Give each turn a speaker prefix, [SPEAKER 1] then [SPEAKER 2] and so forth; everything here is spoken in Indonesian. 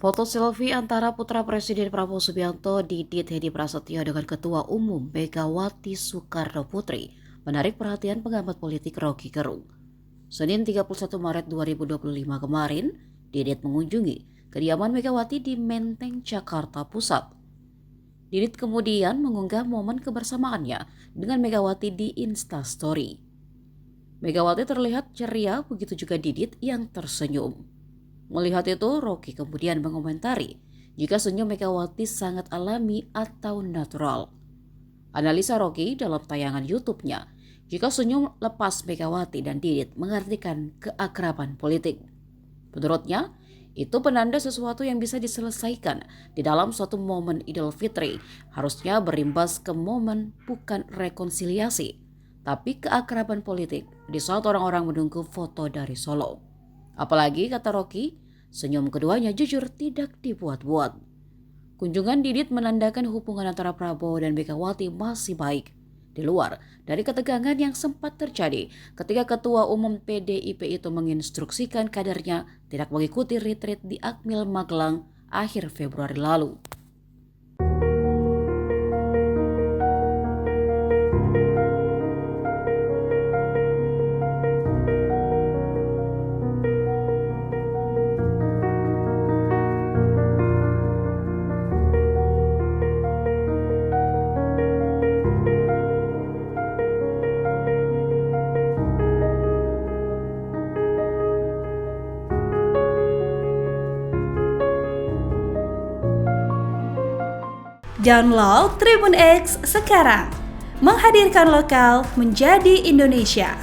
[SPEAKER 1] Foto selfie antara putra Presiden Prabowo Subianto Didit Hedi Prasetyo dengan Ketua Umum Megawati Soekarno Putri menarik perhatian pengamat politik Rocky Gerung. Senin 31 Maret 2025 kemarin, Didit mengunjungi kediaman Megawati di Menteng, Jakarta Pusat. Didit kemudian mengunggah momen kebersamaannya dengan Megawati di Instastory. Megawati terlihat ceria, begitu juga Didit yang tersenyum. Melihat itu, Rocky kemudian mengomentari jika senyum Megawati sangat alami atau natural. Analisa Rocky dalam tayangan YouTube-nya, jika senyum lepas Megawati dan Didit mengartikan keakraban politik. Menurutnya, itu penanda sesuatu yang bisa diselesaikan di dalam suatu momen Idul Fitri, harusnya berimbas ke momen bukan rekonsiliasi, tapi keakraban politik di saat orang-orang menunggu foto dari Solo. Apalagi, kata Rocky, senyum keduanya jujur tidak dibuat-buat. Kunjungan Didit menandakan hubungan antara Prabowo dan Megawati masih baik, di luar dari ketegangan yang sempat terjadi ketika Ketua Umum PDIP itu menginstruksikan kadernya tidak mengikuti retreat di Akmil Magelang akhir Februari lalu.
[SPEAKER 2] Download Tribun X sekarang, menghadirkan lokal menjadi Indonesia.